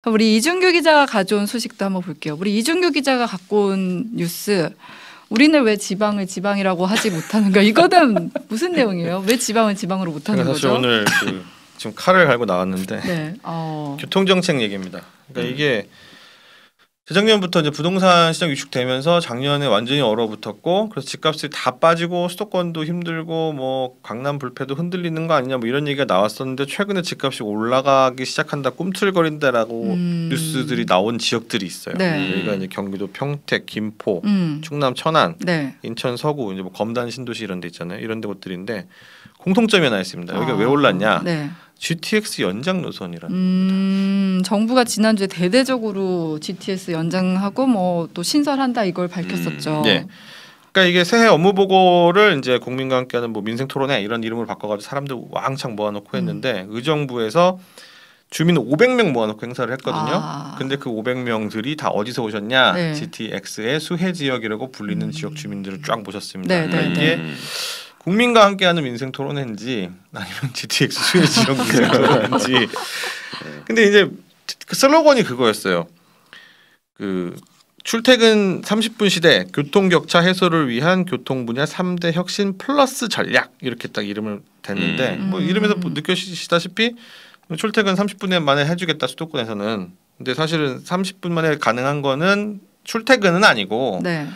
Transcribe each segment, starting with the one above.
우리 이준규 기자가 가져온 소식도 한번 볼게요. 우리 이준규 기자가 갖고 온 뉴스. 우리는 왜 지방을 지방이라고 하지 못하는가? 이거는 무슨 내용이에요? 왜 지방을 지방으로 못하는 거죠? 사실 오늘 지금 칼을 갈고 나왔는데 네. 교통정책 얘기입니다. 그러니까 이게 재작년부터 이제 부동산 시장 위축되면서 작년에 완전히 얼어붙었고 그래서 집값이 다 빠지고 수도권도 힘들고 뭐 강남 불패도 흔들리는 거 아니냐 뭐 이런 얘기가 나왔었는데 최근에 집값이 올라가기 시작한다 꿈틀거린다라고 뉴스들이 나온 지역들이 있어요. 네. 여기가 이제 경기도 평택, 김포, 충남 천안, 네. 인천 서구 이제 뭐 검단 신도시 이런 데 있잖아요. 이런 데 곳들인데 공통점이 하나 있습니다. 여기가 왜 올랐냐? 네. GTX 연장 노선이라는 겁니다. 정부가 지난주에 대대적으로 GTX 연장하고 뭐 또 신설한다 이걸 밝혔었죠. 네. 그러니까 이게 새해 업무 보고를 이제 국민과 함께하는 뭐 민생 토론회 이런 이름을 바꿔가지고 사람들 왕창 모아놓고 했는데 의정부에서 주민 500명 모아놓고 행사를 했거든요. 근데 그 500명들이 다 어디서 오셨냐? 네. GTX의 수혜 지역이라고 불리는 지역 주민들을 쫙 모셨습니다. 네, 그러니까 네, 이게 국민과 함께하는 민생 토론회인지 아니면 GTX 수혜 지역 민생 토론회인지. 근데 이제 그 슬로건이 그거였어요. 그 출퇴근 30분 시대 교통 격차 해소를 위한 교통 분야 3대 혁신 플러스 전략 이렇게 딱 이름을 댔는데 뭐 이름에서 느껴지시다시피 출퇴근 30분 만에 해주겠다 수도권에서는. 근데 사실은 30분 만에 가능한 거는 출퇴근은 아니고 네.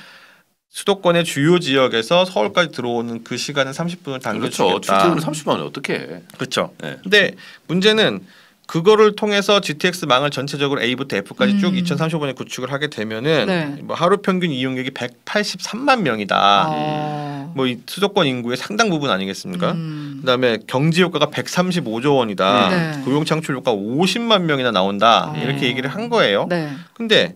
수도권의 주요 지역에서 서울까지 들어오는 그 시간은 30분을 당겨주겠다. 그렇죠. 출퇴근 30분 만에 어떻게 해? 그렇죠. 네. 근데 문제는 그거를 통해서 GTX 망을 전체적으로 A부터 F까지 쭉 2035년에 구축을 하게 되면은 네. 뭐 하루 평균 이용객이 183만 명이다. 뭐 이 수도권 인구의 상당 부분 아니겠습니까? 그다음에 경제 효과가 135조 원이다. 네. 고용 창출 효과 50만 명이나 나온다. 이렇게 얘기를 한 거예요. 네. 근데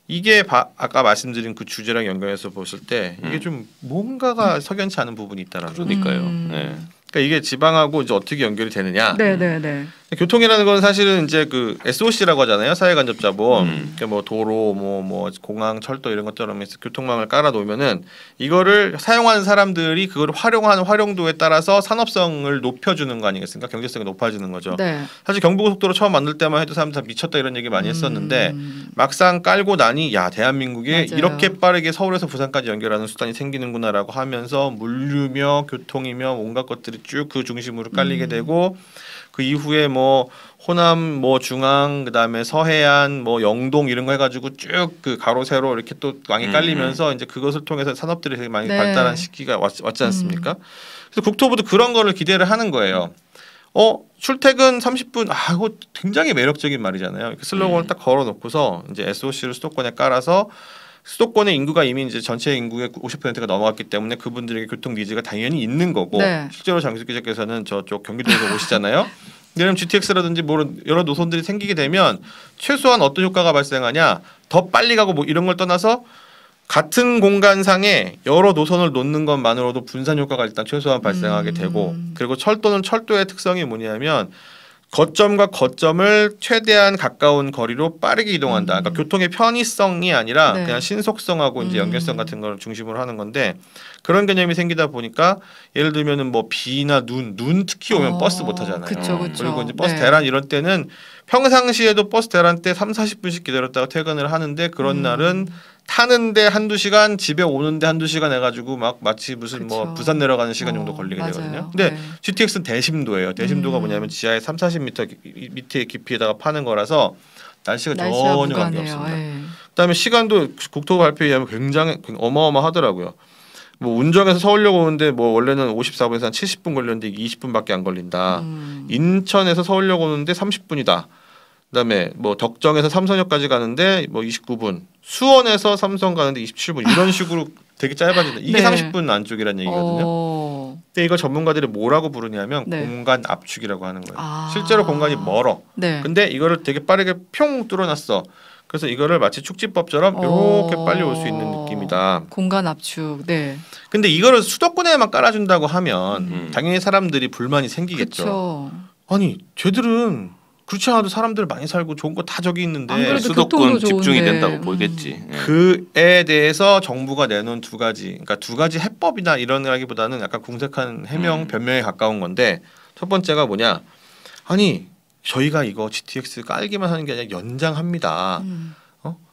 이게 아까 말씀드린 그 주제랑 연결해서 보실 때 이게 좀 뭔가가 석연치 않은 부분이 있다라는 그러니까요. 네. 그러니까 이게 지방하고 이제 어떻게 연결이 되느냐? 네, 네, 네. 교통이라는 건 사실은 이제 그 SOC라고 하잖아요. 사회간접자본. 그러니까 뭐 도로, 뭐 공항, 철도 이런 것처럼 해서 교통망을 깔아 놓으면은 이거를 사용하는 사람들이 그걸 활용하는 활용도에 따라서 산업성을 높여주는 거 아니겠습니까? 경제성이 높아지는 거죠. 네. 사실 경부고속도로 처음 만들 때만 해도 사람들 다 미쳤다 이런 얘기 많이 했었는데 막상 깔고 나니 야 대한민국에 맞아요. 이렇게 빠르게 서울에서 부산까지 연결하는 수단이 생기는구나라고 하면서 물류며 교통이며 온갖 것들이 쭉 그 중심으로 깔리게 되고 그 이후에 뭐 호남, 뭐 중앙, 그다음에 서해안, 뭐 영동 이런 거 해가지고 쭉 그 가로 세로 이렇게 또 많이 깔리면서 이제 그것을 통해서 산업들이 되게 많이 네. 발달한 시기가 왔지 않습니까? 그래서 국토부도 그런 거를 기대를 하는 거예요. 출퇴근 30분 이거 굉장히 매력적인 말이잖아요. 이렇게 슬로건을 딱 걸어놓고서 이제 SOC를 수도권에 깔아서 수도권의 인구가 이미 이제 전체 인구의 50%가 넘어갔기 때문에 그분들에게 교통 니즈가 당연히 있는 거고 네. 실제로 장기숙 기자께서는 저쪽 경기도에서 오시잖아요. 그럼 GTX라든지 뭐 여러 노선들이 생기게 되면 최소한 어떤 효과가 발생하냐 더 빨리 가고 뭐 이런 걸 떠나서 같은 공간상에 여러 노선을 놓는 것만으로도 분산 효과가 일단 최소한 발생하게 되고 그리고 철도는 철도의 특성이 뭐냐면 거점과 거점을 최대한 가까운 거리로 빠르게 이동한다. 그러니까 교통의 편의성이 아니라 네. 그냥 신속성하고 이제 연결성 같은 걸 중심으로 하는 건데 그런 개념이 생기다 보니까 예를 들면은 뭐 비나 눈 특히 오면 버스 못 타잖아요. 그쵸, 그쵸. 그리고 이제 버스 네. 대란 이럴 때는 평상시에도 버스 대란 때 30-40분씩 기다렸다가 퇴근을 하는데 그런 날은 타는데 1-2시간 집에 오는데 1-2시간 해가지고 막 마치 무슨 뭐 그쵸. 부산 내려가는 시간 정도 걸리게 맞아요. 되거든요. 근데 네. GTX는 대심도예요. 대심도가 뭐냐면 지하에 30-40m 밑에 깊이에다가 파는 거라서 날씨가 날씨와 전혀 무관해요. 관계없습니다. 예. 그다음에 시간도 국토부 발표에 의하면 굉장히 어마어마하더라고요. 뭐 운정에서 서울역 오는데 뭐 원래는 54분에서 한 70분 걸렸는데 20분밖에 안 걸린다. 인천에서 서울역 오는데 30분이다. 그다음에 뭐 덕정에서 삼성역까지 가는데 뭐 29분, 수원에서 삼성 가는데 27분 이런 식으로 되게 짧아진다. 이게 네. 30분 안쪽이라는 얘기거든요. 근데 이걸 전문가들이 뭐라고 부르냐면 네. 공간 압축이라고 하는 거예요. 실제로 공간이 멀어. 네. 근데 이거를 되게 빠르게 평 뚫어놨어. 그래서 이거를 마치 축지법처럼 이렇게 빨리 올 수 있는 느낌이다. 공간 압축. 네. 근데 이거를 수도권에만 깔아준다고 하면 당연히 사람들이 불만이 생기겠죠. 그쵸. 아니 쟤들은 그렇지 않아도 사람들 많이 살고 좋은 거 다 저기 있는데 안 그래도 수도권 교통도 집중이 좋은데. 된다고 보이겠지. 예. 그에 대해서 정부가 내놓은 두 가지, 그러니까 두 가지 해법이나 이런라기보다는 약간 궁색한 해명 변명에 가까운 건데 첫 번째가 뭐냐? 아니 저희가 이거 GTX 깔기만 하는 게 아니라 연장합니다.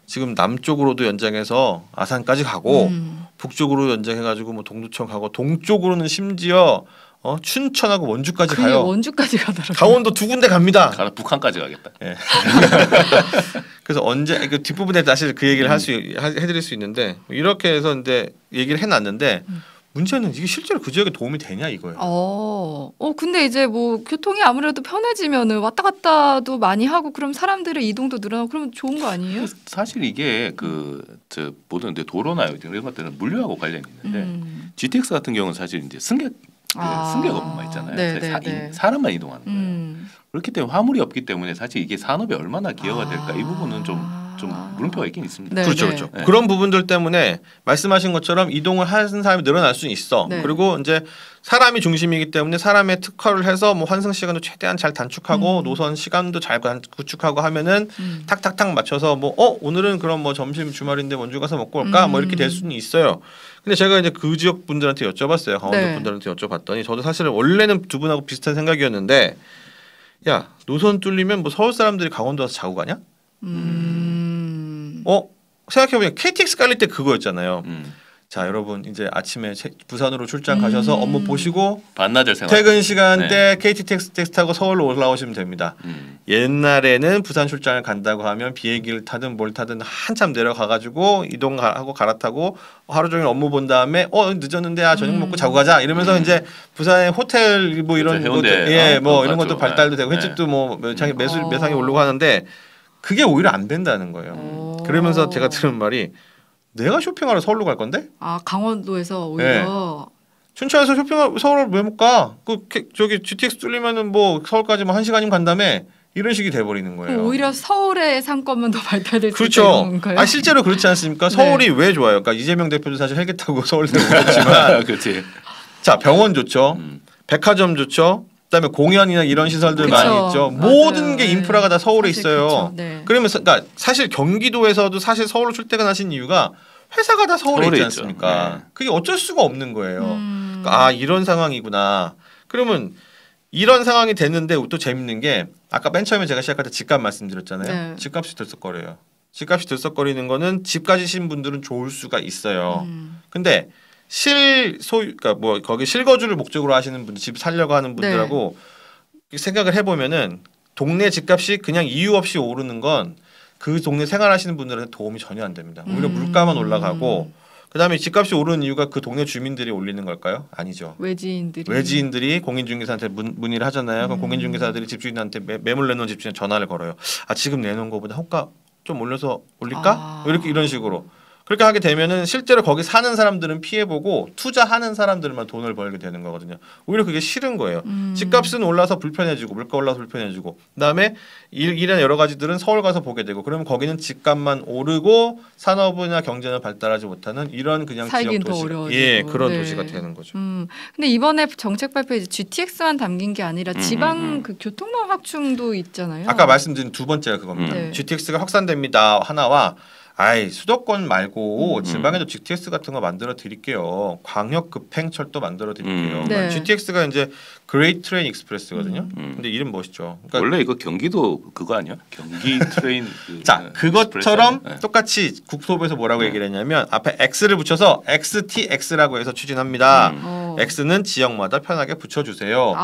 지금 남쪽으로도 연장해서 아산까지 가고 북쪽으로 연장해가지고 뭐 동두천 가고 동쪽으로는 심지어 춘천하고 원주까지 그게 가요. 원주까지 가더라고요. 강원도 2군데 갑니다. 북한까지 가겠다. 예. 그래서 언제 그 뒷부분에 사실 그 얘기를 해드릴 수 있는데 이렇게 해서 근데 얘기를 해놨는데 문제는 이게 실제로 그 지역에 도움이 되냐 이거예요. 근데 이제 뭐 교통이 아무래도 편해지면은 왔다 갔다도 많이 하고 그럼 사람들의 이동도 늘어나고 그러면 좋은 거 아니에요? 사실 이게 저 모든 도로나 이런 것들은 물류하고 관련이 있는데 GTX 같은 경우는 사실 이제 승객 업무만 있잖아요. 네. 사람만 이동하는 거예요. 그렇기 때문에 화물이 없기 때문에 사실 이게 산업에 얼마나 기여가 될까 이 부분은 좀 물음표가 있긴 있습니다. 네, 그렇죠. 그런 부분들 때문에 말씀하신 것처럼 이동을 하는 사람이 늘어날 수는 있어. 네. 그리고 이제 사람이 중심이기 때문에 사람의 특화를 해서 뭐 환승 시간도 최대한 잘 단축하고 노선 시간도 잘 구축하고 하면은 탁탁탁 맞춰서 뭐 오늘은 그럼 뭐 점심 주말인데 원주 가서 먹고 올까 뭐 이렇게 될 수는 있어요. 근데 제가 이제 그 지역 분들한테 여쭤봤어요. 강원도 분들한테 여쭤봤더니 저도 사실은 원래는 두 분하고 비슷한 생각이었는데 야 노선 뚫리면 뭐 서울 사람들이 강원도 와서 자고 가냐? 생각해보면 KTX 깔릴 때 그거였잖아요. 자 여러분 이제 아침에 부산으로 출장 가셔서 업무 보시고 반나절 생활 퇴근 시간대 KTX 타고 서울로 올라오시면 됩니다. 옛날에는 부산 출장을 간다고 하면 비행기를 타든 뭘 타든 한참 내려가가지고 이동하고 갈아타고 하루 종일 업무 본 다음에 늦었는데 저녁 먹고 자고 가자 이러면서 이제 부산의 호텔 뭐 이런 것도 뭐 이런 것도 발달도 되고 횟집도 뭐 매상이 오르고 하는데 그게 오히려 안 된다는 거예요. 그러면서 제가 들은 말이 내가 쇼핑하러 서울로 갈 건데? 강원도에서 오히려 춘천에서 쇼핑하러 서울을 왜 못 가? 저기 GTX 뚫리면은 뭐 서울까지 1시간이면 간다며 이런 식이 돼버리는 거예요. 오히려 서울의 상권만 더 발달될 수 그렇죠. 있는 건가요? 실제로 그렇지 않습니까? 서울이 왜 좋아요? 그러니까 이재명 대표도 사실 헬기 타고 서울에 오셨지만 그렇지. 자 병원 좋죠. 백화점 좋죠. 그다음에 공연이나 이런 시설들 많이 있죠. 모든 게 인프라가 다 서울에 있어요. 그러면서 그러니까 사실 경기도에서도 사실 서울로 출퇴근하신 이유가 회사가 다 서울에 있지 않습니까? 그게 어쩔 수가 없는 거예요. 그러니까 이런 상황이구나. 그러면 이런 상황이 됐는데 또 재밌는 게 아까 맨 처음에 제가 시작할 때 집값 말씀드렸잖아요. 집값이 들썩거려요. 집값이 들썩거리는 거는 집 가지신 분들은 좋을 수가 있어요. 근데 그러니까 뭐 거기 실거주를 목적으로 하시는 분들, 집 살려고 하는 분들하고 생각을 해보면은 동네 집값이 그냥 이유 없이 오르는 건 그 동네 생활하시는 분들한테 도움이 전혀 안 됩니다. 오히려 물가만 올라가고 그다음에 집값이 오르는 이유가 그 동네 주민들이 올리는 걸까요? 아니죠. 외지인들이 공인중개사한테 문의를 하잖아요. 그럼 공인중개사들이 집주인한테 매물 내놓은 집주인 전화를 걸어요. 지금 내놓은 거보다 호가 좀 올릴까? 이런 식으로. 그렇게 하게 되면은 실제로 거기 사는 사람들은 피해보고 투자하는 사람들만 돈을 벌게 되는 거거든요. 오히려 그게 싫은 거예요. 집값은 올라서 불편해지고 물가 올라서 불편해지고 그다음에 이런 여러 가지들은 서울 가서 보게 되고 그러면 거기는 집값만 오르고 산업이나 경제는 발달하지 못하는 이런 그냥 지역 도시 그런 도시가 되는 거죠. 근데 이번에 정책 발표에 GTX만 담긴 게 아니라 지방 그 교통망 확충도 있잖아요. 아까 말씀드린 두 번째가 그겁니다. GTX가 확산됩니다. 하나와 수도권 말고 지방에도 GTX 같은 거 만들어 드릴게요. 광역 급행철도 만들어 드릴게요. GTX가 이제 그레이트 트레인 익스프레스거든요. 근데 이름 멋있죠. 그러니까 원래 이거 경기도 그거 아니야? 경기 트레인 그것처럼 똑같이 국토부에서 뭐라고 얘기를 했냐면 앞에 X를 붙여서 XTX라고 해서 추진합니다. X는 지역마다 편하게 붙여주세요.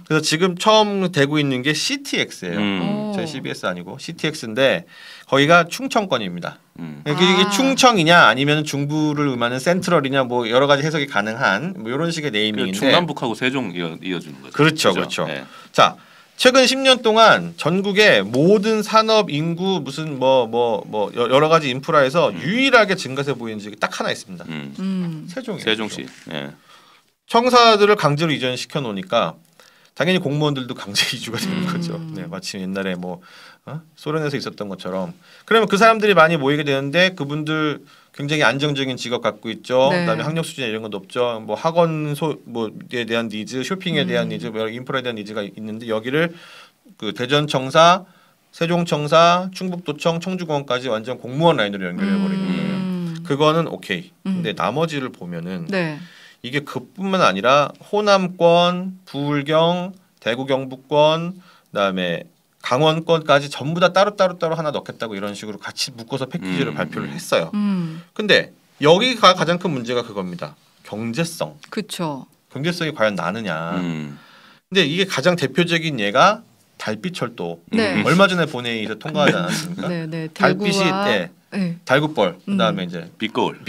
그래서 지금 처음 되고 있는 게 CTX예요. 저희 CBS 아니고 CTX인데 거기가 충청권입니다. 이게 충청이냐 아니면 중부를 의미하는 센트럴이냐 뭐 여러 가지 해석이 가능한 뭐 이런 식의 네이밍인데 충남북하고 세종 이어주는 거죠. 그렇죠. 네. 자 최근 10년 동안 전국의 모든 산업 인구 무슨 뭐 여러 가지 인프라에서 유일하게 증가세 보이는 지역이 딱 하나 있습니다. 세종이에요. 세종시. 청사들을 강제로 이전시켜 놓으니까 당연히 공무원들도 강제 이주가 되는 거죠. 마치 옛날에 뭐 소련에서 있었던 것처럼. 그러면 그 사람들이 많이 모이게 되는데 그분들 굉장히 안정적인 직업 갖고 있죠. 그다음에 학력 수준이 이런 건 높죠. 뭐 학원 뭐에 대한 니즈, 쇼핑에 대한 니즈, 뭐 인프라에 대한 니즈가 있는데 여기를 그 대전청사, 세종청사, 충북도청, 청주공원까지 완전 공무원 라인으로 연결해 버리는 거예요. 그거는 오케이. 근데 나머지를 보면은 이게 그뿐만 아니라 호남권, 부울경, 대구 경북권 그다음에 강원권까지 전부 다 따로 하나 넣겠다고 이런 식으로 같이 묶어서 패키지를 발표를 했어요. 근데 여기가 가장 큰 문제가 그겁니다. 경제성. 그렇죠. 경제성이 과연 나느냐. 근데 이게 가장 대표적인 예가 달빛철도. 네. 얼마 전에 본회의에서 통과하지 않았습니까? 네. 달빛이 대구와 네. 달굿벌. 그다음에 이제 빛거울.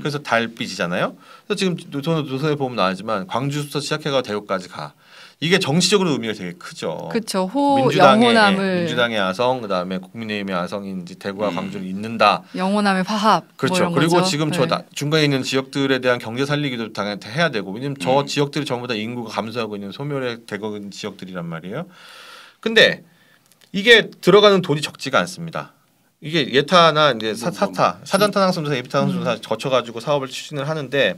그래서 달빛이잖아요. 그래서 지금 노선에 보면 나오지만 광주부터 시작해가 대구까지 가. 이게 정치적으로 의미가 되게 크죠. 그렇죠. 영호남을 민주당의 아성, 그다음에 국민의힘의 아성인지 대구와 광주를 잇는다. 영호남의 화합. 그렇죠. 뭐 그리고 거죠. 지금 네. 저 중간에 있는 지역들에 대한 경제 살리기도 당연히 해야 되고, 왜냐면 저 지역들이 전부 다 인구가 감소하고 있는 소멸의 대거 있는 지역들이란 말이에요. 근데 이게 들어가는 돈이 적지가 않습니다. 이게 예타나 이제 사전타 항수조사, 예비타 항수조사 거쳐가지고 사업을 추진을 하는데.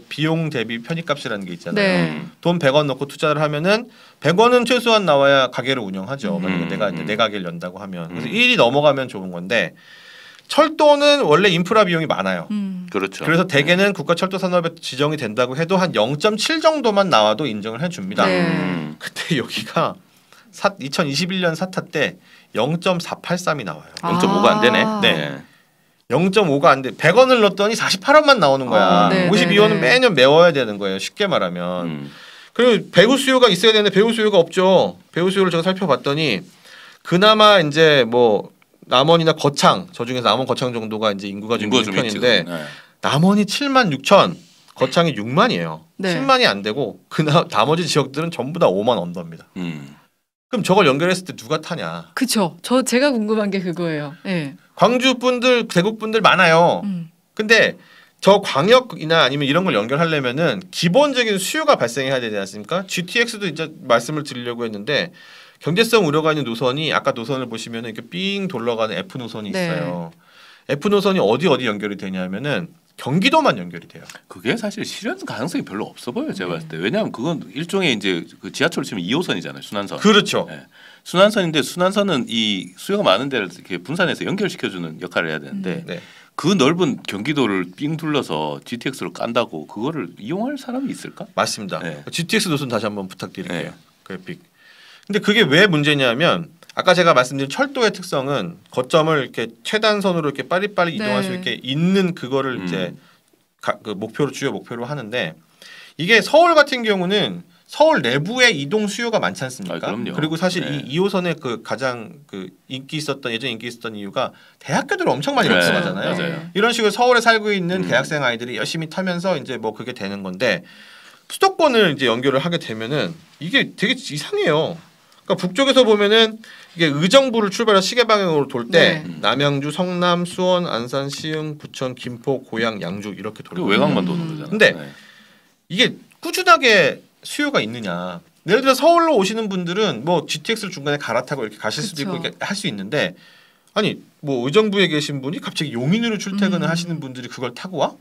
비용 대비 편입값이라는 게 있잖아요. 네. 돈 100원 넣고 투자를 하면은 100원은 최소한 나와야 가게를 운영하죠. 만약에 내가 이제 내 가게를 연다고 하면. 그래서 1이 넘어가면 좋은 건데 철도는 원래 인프라 비용이 많아요. 그렇죠. 그래서 대개는 국가 철도 산업에 지정이 된다고 해도 한 0.7 정도만 나와도 인정을 해줍니다. 네. 그때 여기가 2021년 사타 때 0.483이 나와요. 0.5가 안 되네. 네. 0.5가 안 돼. 100원을 넣었더니 48원만 나오는 거야. 네, 52원은 매년 메워야 되는 거예요. 쉽게 말하면. 그리고 배우 수요가 있어야 되는데 배우 수요가 없죠. 배우 수요를 제가 살펴봤더니 그나마 이제 뭐 남원이나 거창, 저 중에서 남원 거창 정도가 이제 인구가 좀 있는 편인데 네. 남원이 7만 6천, 거창이 6만이에요. 네. 10만이 안 되고 나머지 지역들은 전부 다 5만 언더입니다. 그럼 저걸 연결했을 때 누가 타냐? 그렇죠. 제가 궁금한 게 그거예요. 네. 광주 분들, 대구 분들 많아요. 근데 저 광역이나 아니면 이런 걸 연결하려면은 기본적인 수요가 발생해야 되지 않습니까? GTX도 이제 말씀을 드리려고 했는데 경제성 우려가 있는 노선이 아까 노선을 보시면은 이렇게 삥 돌러가는 F 노선이 있어요. 네. F 노선이 어디 연결이 되냐면은 경기도만 연결이 돼요. 그게 사실 실현 가능성이 별로 없어 보여요. 제가 봤을 때. 왜냐하면 그건 일종의 이제 그 지하철로 치면 2호선이잖아요. 순환선. 그렇죠. 네. 순환선인데 순환선은 이 수요가 많은 데를 이렇게 분산해서 연결시켜주는 역할을 해야 되는데 네. 그 넓은 경기도를 삥 둘러서 GTX로 깐다고 그거를 이용할 사람이 있을까? 맞습니다. 네. GTX 노선 다시 한번 부탁드릴게요. 네. 그래픽. 근데 그게 왜 문제냐면 아까 제가 말씀드린 철도의 특성은 거점을 이렇게 최단선으로 이렇게 빨리빨리 이동할 수 있게 있는 그거를 이제 그 목표로 주요 목표로 하는데 이게 서울 같은 경우는 서울 내부에 이동 수요가 많지 않습니까? 그럼요. 그리고 사실 네. 이 2호선의 그 가장 그 예전에 인기 있었던 이유가 대학교들 엄청 많이 네. 접속하잖아요. 맞아요. 이런 식으로 서울에 살고 있는 대학생 아이들이 열심히 타면서 이제 뭐 그게 되는 건데 수도권을 이제 연결을 하게 되면은 이게 되게 이상해요. 그러니까 북쪽에서 보면은 이게 의정부를 출발해서 시계 방향으로 돌 때 남양주, 성남, 수원, 안산, 시흥, 부천, 김포, 고양, 양주 이렇게 그리고 돌고 외곽만 도는 거잖아요. 근데 네. 이게 꾸준하게 수요가 있느냐? 예를 들어 서울로 오시는 분들은 뭐 GTX를 중간에 갈아타고 이렇게 가실 수도 있고 이렇게 할 수 있는데 아니 뭐 의정부에 계신 분이 갑자기 용인으로 출퇴근을 하시는 분들이 그걸 타고 와?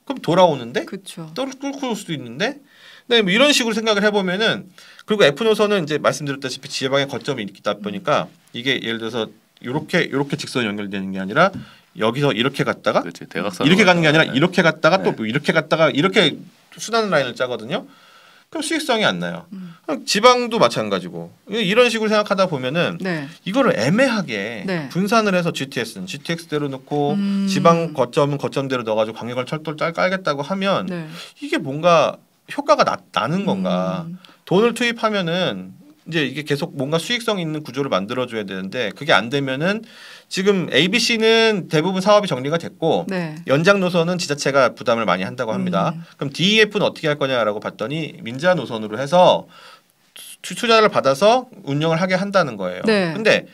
그럼 돌아오는데? 그렇죠. 뚫고 올 수도 있는데? 네, 뭐 이런 식으로 생각을 해보면은 그리고 F 노선은 이제 말씀드렸다시피 지방에 거점이 있다 보니까 이게 예를 들어서 이렇게 직선 연결되는 게 아니라 여기서 이렇게 갔다가 그렇지. 대각선 이렇게 가는 게 아니라 네. 이렇게 갔다가 네. 또 이렇게 갔다가 이렇게 순환 라인을 짜거든요. 그럼 수익성이 안 나요. 지방도 마찬가지고 이런 식으로 생각하다 보면은 네. 이거를 애매하게 네. 분산을 해서 GTX대로 넣고 지방 거점은 거점대로 넣어가지고 광역을 철도를 깔겠다고 하면 네. 이게 뭔가 효과가 나는 건가? 돈을 투입하면은 이제 이게 계속 뭔가 수익성 있는 구조를 만들어줘야 되는데 그게 안 되면은 지금 ABC는 대부분 사업이 정리가 됐고 네. 연장 노선은 지자체가 부담을 많이 한다고 합니다. 그럼 DEF는 어떻게 할 거냐라고 봤더니 민자 노선으로 해서 투자를 받아서 운영을 하게 한다는 거예요. 네. 근데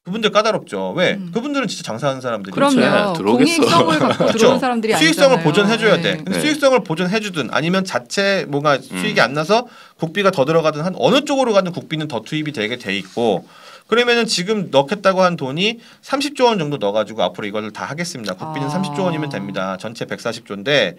그분들 까다롭죠. 왜? 그분들은 진짜 장사하는 사람들이 그럼요. 들어오겠어. 공익성을 갖고 들어온 사람들이 아니잖아요. 수익성을 보존해줘야 돼. 네. 근데 수익성을 보존해주든 아니면 자체 뭔가 수익이 안 나서 국비가 더 들어가든 한 어느 쪽으로 가든 국비는 더 투입이 되게 돼 있고 그러면은 지금 넣겠다고 한 돈이 30조 원 정도 넣어가지고 앞으로 이걸 다 하겠습니다. 국비는 30조 원이면 됩니다. 전체 140조인데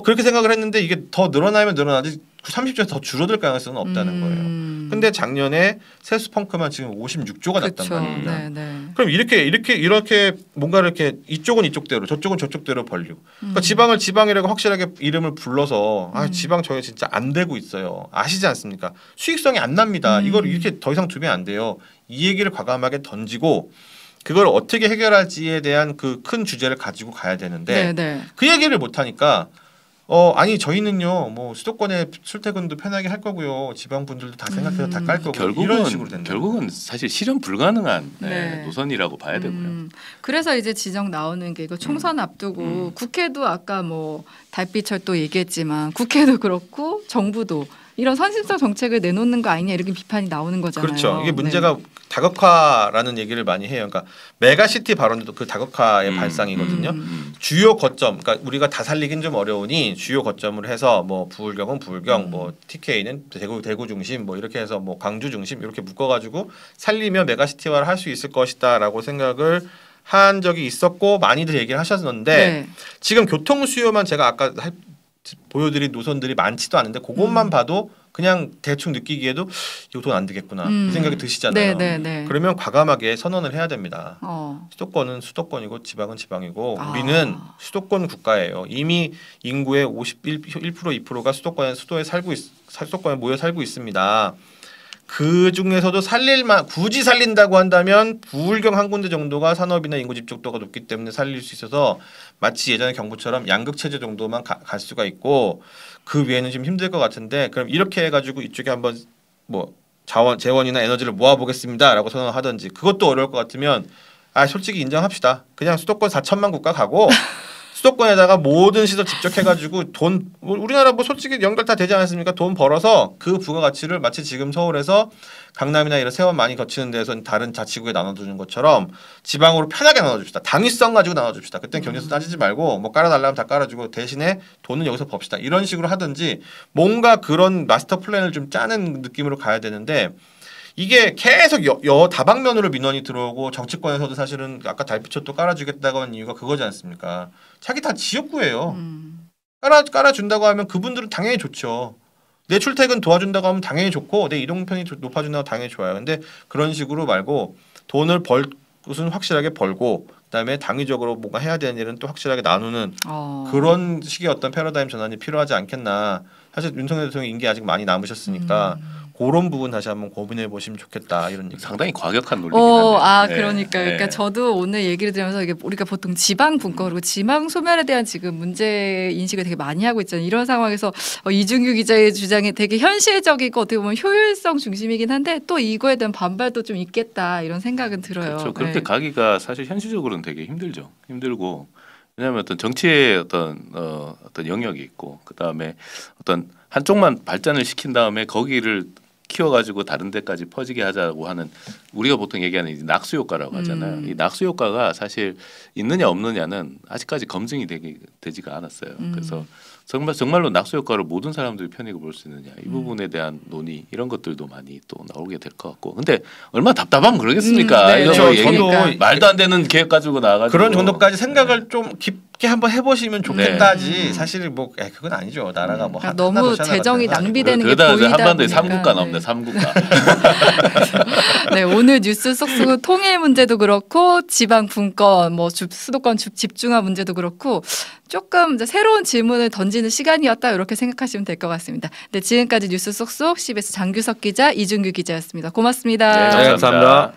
그렇게 생각을 했는데 이게 더 늘어나면 늘어나지 30조에서 더 줄어들 가능성은 없다는 거예요. 근데 작년에 세수 펑크만 지금 56조가 났단 말입니다. 네, 네. 그럼 이렇게 뭔가 이렇게 이쪽은 이쪽대로 저쪽은 저쪽대로 벌리고 그러니까 지방을 지방이라고 확실하게 이름을 불러서 아 지방 저희 진짜 안 되고 있어요. 아시지 않습니까? 수익성이 안 납니다. 이걸 이렇게 더 이상 두면 안 돼요. 이 얘기를 과감하게 던지고 그걸 어떻게 해결할지에 대한 그 큰 주제를 가지고 가야 되는데 네, 네. 그 얘기를 못 하니까 아니 저희는요 뭐 수도권에 출퇴근도 편하게 할 거고요 지방 분들도 다 생각해서 다 깔 거고 이런 식으로 된다. 결국은 사실 실현 불가능한 네. 노선이라고 봐야 되고요. 그래서 이제 지적 나오는 게 이거 총선 앞두고 국회도 아까 뭐 달빛철도 얘기했지만 국회도 그렇고 정부도 이런 선심성 정책을 내놓는 거 아니냐 이렇게 비판이 나오는 거잖아요. 그렇죠. 이게 문제가 다각화라는 얘기를 많이 해요. 그러니까 메가시티 발언도 그 다각화의 발상이거든요. 주요 거점, 그러니까 우리가 다 살리긴 좀 어려우니 주요 거점을 해서 뭐 부울경은 부울경, 뭐 TK는 대구 중심, 뭐 이렇게 해서 뭐 광주 중심 이렇게 묶어가지고 살리면 메가시티화를 할 수 있을 것이다라고 생각을 한 적이 있었고 많이들 얘기를 하셨는데 네. 지금 교통 수요만 제가 아까 보여드린 노선들이 많지도 않은데 그것만 봐도 그냥 대충 느끼기에도 이거 돈 안 되겠구나 이 생각이 드시잖아요. 네, 네, 네. 그러면 과감하게 선언을 해야 됩니다. 수도권은 수도권이고 지방은 지방이고 우리는 수도권 국가예요. 이미 인구의 51% 2%가 수도권에 모여 살고 있습니다. 그 중에서도 굳이 살린다고 한다면 부울경 한 군데 정도가 산업이나 인구 집중도가 높기 때문에 살릴 수 있어서 마치 예전에 경부처럼 양극 체제 정도만 갈 수가 있고 그 외에는 좀 힘들 것 같은데 그럼 이렇게 해가지고 이쪽에 한번 뭐 재원이나 에너지를 모아보겠습니다라고 선언을 하든지 그것도 어려울 것 같으면 솔직히 인정합시다. 그냥 수도권 4천만 국가 가고 수도권에다가 모든 시설 직접 해가지고 돈 우리나라 뭐 솔직히 연결 다 되지 않았습니까? 돈 벌어서 그 부가가치를 마치 지금 서울에서 강남이나 이런 세원 많이 거치는 데서 다른 자치구에 나눠주는 것처럼 지방으로 편하게 나눠줍시다. 당위성 가지고 나눠줍시다. 그땐 경제수 따지지 말고 뭐 깔아달라면 다 깔아주고 대신에 돈은 여기서 법시다. 이런 식으로 하든지 뭔가 그런 마스터 플랜을 좀 짜는 느낌으로 가야 되는데 이게 계속 다방면으로 민원이 들어오고 정치권에서도 사실은 아까 달빛옷도 깔아주겠다고 한 이유가 그거지 않습니까? 자기 다 지역구예요. 깔아준다고 하면 그분들은 당연히 좋죠. 내 출퇴근 도와준다고 하면 당연히 좋고 내 이동편이 높아준다고 당연히 좋아요. 근데 그런 식으로 말고 돈을 벌 것은 확실하게 벌고 그다음에 당위적으로 뭔가 해야 되는 일은 또 확실하게 나누는 그런 식의 어떤 패러다임 전환이 필요하지 않겠나. 사실 윤석열 대통령 임기 아직 많이 남으셨으니까 그런 부분 다시 한번 고민해 보시면 좋겠다 이런 얘기. 상당히 과격한 논리긴 한데. 그러니까요. 그러니까 저도 오늘 얘기를 들으면서 이게 우리가 보통 지방 분권 그리고 지방 소멸에 대한 지금 문제 인식을 되게 많이 하고 있잖아요. 이런 상황에서 이준규 기자의 주장이 되게 현실적이고 어떻게 보면 효율성 중심이긴 한데 또 이거에 대한 반발도 좀 있겠다 이런 생각은 들어요. 그렇죠. 그렇게 가기가 사실 현실적으로는 되게 힘들죠. 힘들고 왜냐하면 어떤 정치의 어떤 영역이 있고 그 다음에 어떤 한쪽만 발전을 시킨 다음에 거기를 키워가지고 다른 데까지 퍼지게 하자고 하는 우리가 보통 얘기하는 이 낙수 효과라고 하잖아요. 이 낙수 효과가 사실 있느냐 없느냐는 아직까지 검증이 되지가 않았어요. 그래서 정말로 낙수 효과를 모든 사람들이 편익을 볼 수 있느냐 이 부분에 대한 논의 이런 것들도 많이 또 나오게 될 것 같고 근데 얼마나 답답하면 그러겠습니까? 이런 거 얘기 말도 안 되는 계획 가지고 나가지고 그런 정도까지 생각을 좀 깊게 한번 해보시면 좋겠다지 사실 뭐 그건 아니죠. 나라가 뭐 그러니까 너무 재정이 낭비되는 게 보이다 보니까 한반도에 보니까. 3국가 나옵니다. 3국가. 네, 오늘 뉴스 속속 통일 문제도 그렇고 지방 분권, 뭐 수도권 집중화 문제도 그렇고 조금 이제 새로운 질문을 던지는 시간이었다 이렇게 생각하시면 될 것 같습니다. 네, 지금까지 뉴스 속속 CBS 장규석 기자, 이준규 기자였습니다. 고맙습니다. 네, 감사합니다.